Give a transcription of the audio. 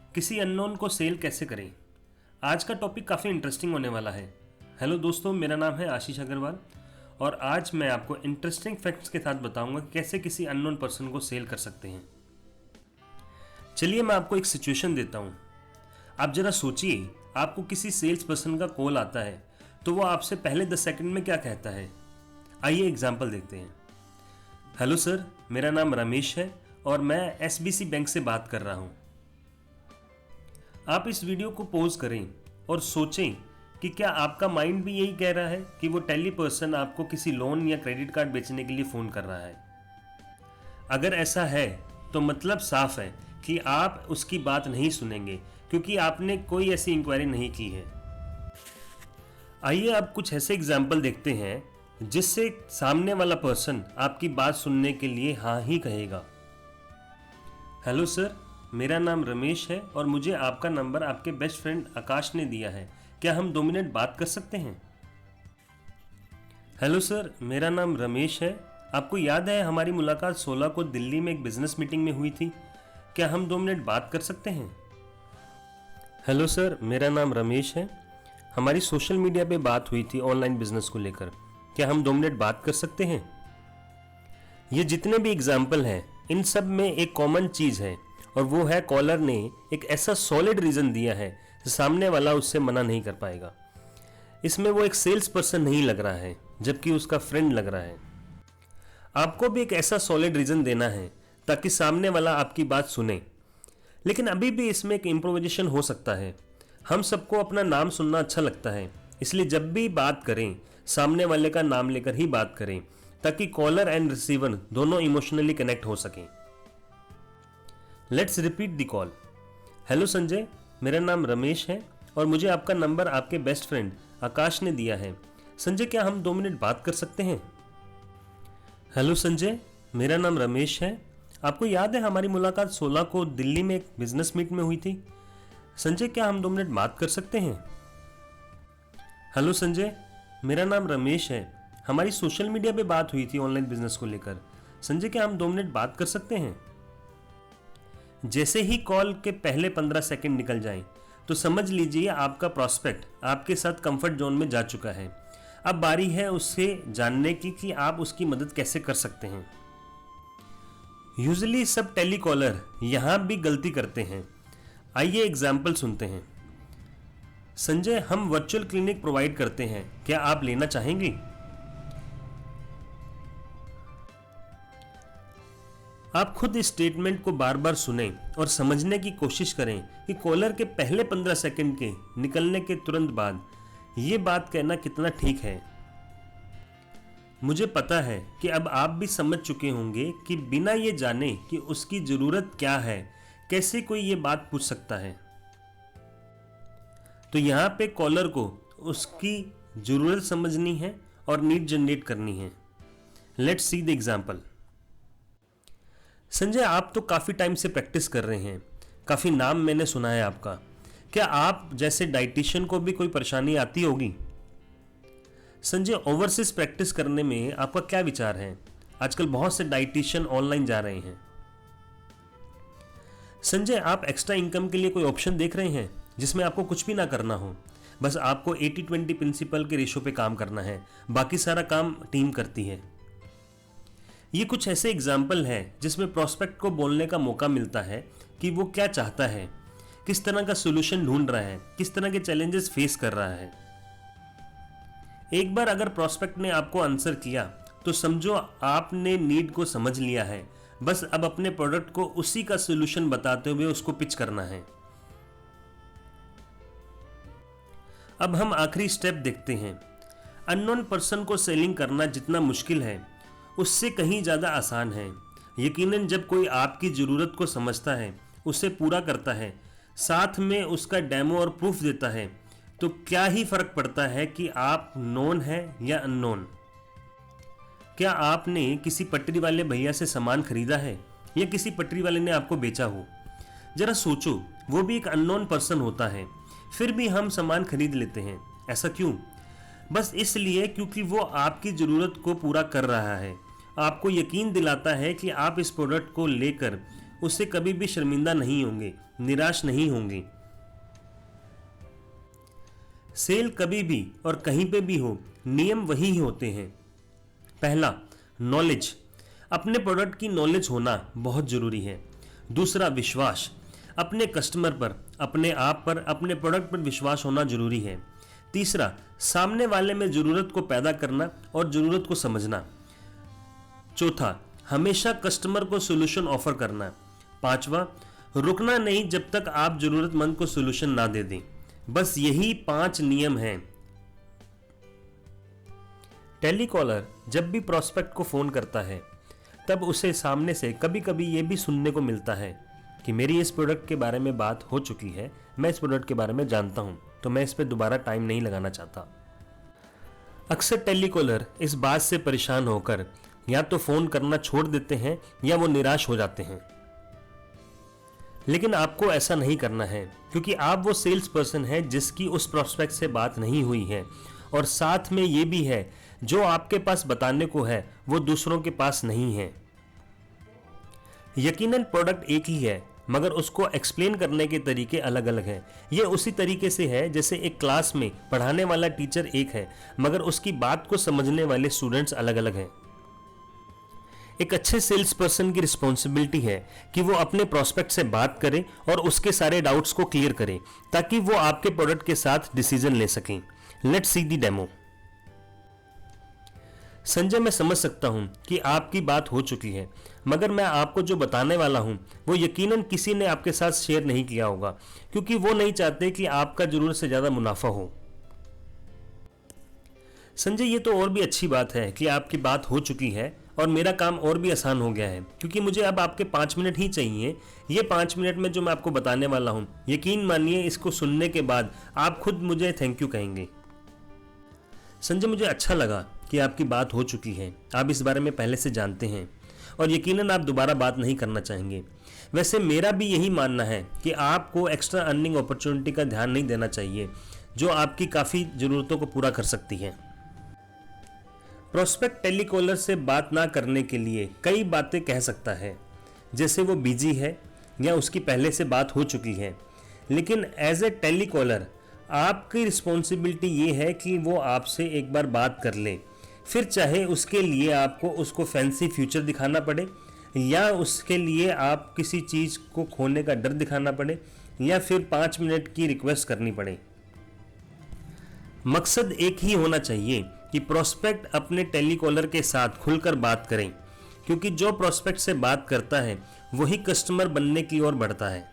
किसी अननोन को सेल कैसे करें। आज का टॉपिक काफ़ी इंटरेस्टिंग होने वाला है। हेलो दोस्तों, मेरा नाम है आशीष अग्रवाल और आज मैं आपको इंटरेस्टिंग फैक्ट्स के साथ बताऊंगा कि कैसे किसी अननोन पर्सन को सेल कर सकते हैं। चलिए मैं आपको एक सिचुएशन देता हूं। आप जरा सोचिए, आपको किसी सेल्स पर्सन का कॉल आता है तो वो आपसे पहले 10 सेकंड में क्या कहता है। आइए एग्जाम्पल देखते हैं। हेलो सर, मेरा नाम रमेश है और मैं एसबीसी बैंक से बात कर रहा हूं। आप इस वीडियो को पॉज करें और सोचें कि क्या आपका माइंड भी यही कह रहा है कि वो टेली पर्सन आपको किसी लोन या क्रेडिट कार्ड बेचने के लिए फ़ोन कर रहा है। अगर ऐसा है तो मतलब साफ है कि आप उसकी बात नहीं सुनेंगे क्योंकि आपने कोई ऐसी इंक्वायरी नहीं की है। आइए अब कुछ ऐसे एग्जाम्पल देखते हैं जिससे सामने वाला पर्सन आपकी बात सुनने के लिए हाँ ही कहेगा। हेलो सर, मेरा नाम रमेश है और मुझे आपका नंबर आपके बेस्ट फ्रेंड आकाश ने दिया है। क्या हम 2 मिनट बात कर सकते हैं? हेलो सर, मेरा नाम रमेश है। आपको याद है हमारी मुलाकात 16 को दिल्ली में एक बिजनेस मीटिंग में हुई थी। क्या हम 2 मिनट बात कर सकते हैं? हेलो सर, मेरा नाम रमेश है। हमारी सोशल मीडिया पे बात हुई थी ऑनलाइन बिजनेस को लेकर। क्या हम 2 मिनट बात कर सकते हैं? ये जितने भी एग्जाम्पल हैं, इन सब में एक कॉमन चीज़ है और वो है कॉलर ने एक ऐसा सॉलिड रीज़न दिया है कि सामने वाला उससे मना नहीं कर पाएगा। इसमें वो एक सेल्स पर्सन नहीं लग रहा है जबकि उसका फ्रेंड लग रहा है। आपको भी एक ऐसा सॉलिड रीज़न देना है ताकि सामने वाला आपकी बात सुने। लेकिन अभी भी इसमें एक इम्प्रोवाइजेशन हो सकता है। हम सबको अपना नाम सुनना अच्छा लगता है, इसलिए जब भी बात करें सामने वाले का नाम लेकर ही बात करें ताकि कॉलर एंड रिसीवर दोनों इमोशनली कनेक्ट हो सकें। Let's repeat the call. Hello Sanjay, मेरा नाम रमेश है और मुझे आपका नंबर आपके बेस्ट फ्रेंड आकाश ने दिया है। संजय, क्या हम 2 मिनट बात कर सकते हैं? हेलो संजय, मेरा नाम रमेश है। आपको याद है हमारी मुलाकात 16 को दिल्ली में एक बिजनेस मीट में हुई थी। संजय, क्या हम 2 मिनट बात कर सकते हैं? हेलो संजय, मेरा नाम रमेश है। हमारी सोशल मीडिया पे बात हुई थी ऑनलाइन बिजनेस को लेकर। संजय, क्या हम 2 मिनट बात कर सकते हैं? जैसे ही कॉल के पहले 15 सेकंड निकल जाएं, तो समझ लीजिए आपका प्रॉस्पेक्ट आपके साथ कंफर्ट जोन में जा चुका है। अब बारी है उससे जानने की कि आप उसकी मदद कैसे कर सकते हैं। यूजुअली सब टेलीकॉलर यहाँ भी गलती करते हैं। आइए एग्जाम्पल सुनते हैं। संजय, हम वर्चुअल क्लिनिक प्रोवाइड करते हैं, क्या आप लेना चाहेंगे? आप खुद इस स्टेटमेंट को बार बार सुनें और समझने की कोशिश करें कि कॉलर के पहले 15 सेकंड के निकलने के तुरंत बाद ये बात कहना कितना ठीक है। मुझे पता है कि अब आप भी समझ चुके होंगे कि बिना ये जाने कि उसकी ज़रूरत क्या है कैसे कोई ये बात पूछ सकता है। तो यहाँ पे कॉलर को उसकी ज़रूरत समझनी है और नीड जनरेट करनी है। Let's see the example. Sanjay, आप तो काफ़ी टाइम से प्रैक्टिस कर रहे हैं, काफ़ी नाम मैंने सुना है आपका। क्या आप जैसे डाइटिशियन को भी कोई परेशानी आती होगी? संजय, ओवरसीज प्रैक्टिस करने में आपका क्या विचार है? आजकल बहुत से डाइटिशियन ऑनलाइन जा रहे हैं। संजय, आप एक्स्ट्रा इनकम के लिए कोई ऑप्शन देख रहे हैं जिसमें आपको कुछ भी ना करना हो, बस आपको 80-20 प्रिंसिपल के रेशो पे काम करना है, बाकी सारा काम टीम करती है। ये कुछ ऐसे एग्जाम्पल हैं जिसमें प्रोस्पेक्ट को बोलने का मौका मिलता है कि वो क्या चाहता है, किस तरह का सोल्यूशन ढूंढ रहा है, किस तरह के चैलेंजेस फेस कर रहा है। एक बार अगर प्रोस्पेक्ट ने आपको आंसर किया तो समझो आपने नीड को समझ लिया है। बस अब अपने प्रोडक्ट को उसी का सोल्यूशन बताते हुए उसको पिच करना है। अब हम आखिरी स्टेप देखते हैं। अननोन पर्सन को सेलिंग करना जितना मुश्किल है उससे कहीं ज़्यादा आसान है। यकीनन जब कोई आपकी ज़रूरत को समझता है, उसे पूरा करता है, साथ में उसका डेमो और प्रूफ देता है, तो क्या ही फ़र्क पड़ता है कि आप नोन हैं या अननोन। क्या आपने किसी पटरी वाले भैया से सामान खरीदा है या किसी पटरी वाले ने आपको बेचा हो? ज़रा सोचो, वो भी एक अननोन पर्सन होता है, फिर भी हम सामान खरीद लेते हैं। ऐसा क्यों? बस इसलिए क्योंकि वो आपकी ज़रूरत को पूरा कर रहा है, आपको यकीन दिलाता है कि आप इस प्रोडक्ट को लेकर उससे कभी भी शर्मिंदा नहीं होंगे, निराश नहीं होंगे। सेल कभी भी और कहीं पे भी हो, नियम वही होते हैं। पहला, नॉलेज, अपने प्रोडक्ट की नॉलेज होना बहुत ज़रूरी है। दूसरा, विश्वास, अपने कस्टमर पर, अपने आप पर, अपने प्रोडक्ट पर विश्वास होना जरूरी है। तीसरा, सामने वाले में ज़रूरत को पैदा करना और ज़रूरत को समझना। चौथा, हमेशा कस्टमर को सोल्यूशन ऑफर करना। पांचवा, रुकना नहीं जब तक आप ज़रूरतमंद को सोल्यूशन ना दे दें। बस यही 5 नियम हैं। टेलीकॉलर जब भी प्रोस्पेक्ट को फ़ोन करता है तब उसे सामने से कभी कभी ये भी सुनने को मिलता है कि मेरी इस प्रोडक्ट के बारे में बात हो चुकी है, मैं इस प्रोडक्ट के बारे में जानता हूँ, तो मैं इस पर दोबारा टाइम नहीं लगाना चाहता। अक्सर टेलीकॉलर इस बात से परेशान होकर या तो फ़ोन करना छोड़ देते हैं या वो निराश हो जाते हैं। लेकिन आपको ऐसा नहीं करना है, क्योंकि आप वो सेल्स पर्सन हैं जिसकी उस प्रोस्पेक्ट से बात नहीं हुई है, और साथ में ये भी है जो आपके पास बताने को है वो दूसरों के पास नहीं है। यकीनन प्रोडक्ट एक ही है, मगर उसको एक्सप्लेन करने के तरीके अलग अलग हैं। ये उसी तरीके से है जैसे एक क्लास में पढ़ाने वाला टीचर एक है, मगर उसकी बात को समझने वाले स्टूडेंट्स अलग अलग हैं। एक अच्छे सेल्स पर्सन की रिस्पॉन्सिबिलिटी है कि वो अपने प्रोस्पेक्ट से बात करे और उसके सारे डाउट्स को क्लियर करे, ताकि वो आपके प्रोडक्ट के साथ डिसीजन ले सकें। Let's see the demo. Sanjay, मैं समझ सकता हूं कि आपकी बात हो चुकी है, मगर मैं आपको जो बताने वाला हूं वो यकीनन किसी ने आपके साथ शेयर नहीं किया होगा, क्योंकि वो नहीं चाहते कि आपका जरूरत से ज़्यादा मुनाफा हो। संजय, ये तो और भी अच्छी बात है कि आपकी बात हो चुकी है और मेरा काम और भी आसान हो गया है, क्योंकि मुझे अब आपके 5 मिनट ही चाहिए। ये 5 मिनट में जो मैं आपको बताने वाला हूँ, यकीन मानिए इसको सुनने के बाद आप खुद मुझे थैंक यू कहेंगे। संजय, मुझे अच्छा लगा कि आपकी बात हो चुकी है, आप इस बारे में पहले से जानते हैं और यकीनन आप दोबारा बात नहीं करना चाहेंगे। वैसे मेरा भी यही मानना है कि आपको एक्स्ट्रा अर्निंग अपॉर्चुनिटी का ध्यान नहीं देना चाहिए, जो आपकी काफ़ी ज़रूरतों को पूरा कर सकती है। प्रोस्पेक्ट टेलीकॉलर से बात ना करने के लिए कई बातें कह सकता है, जैसे वो बिजी है या उसकी पहले से बात हो चुकी है। लेकिन एज ए टेलीकॉलर आपकी रिस्पॉन्सिबिलिटी ये है कि वो आपसे एक बार बात कर ले, फिर चाहे उसके लिए आपको उसको फैंसी फ्यूचर दिखाना पड़े, या उसके लिए आप किसी चीज़ को खोने का डर दिखाना पड़े, या फिर 5 मिनट की रिक्वेस्ट करनी पड़े। मकसद एक ही होना चाहिए कि प्रोस्पेक्ट अपने टेलीकॉलर के साथ खुलकर बात करें, क्योंकि जो प्रोस्पेक्ट से बात करता है वही कस्टमर बनने की ओर बढ़ता है।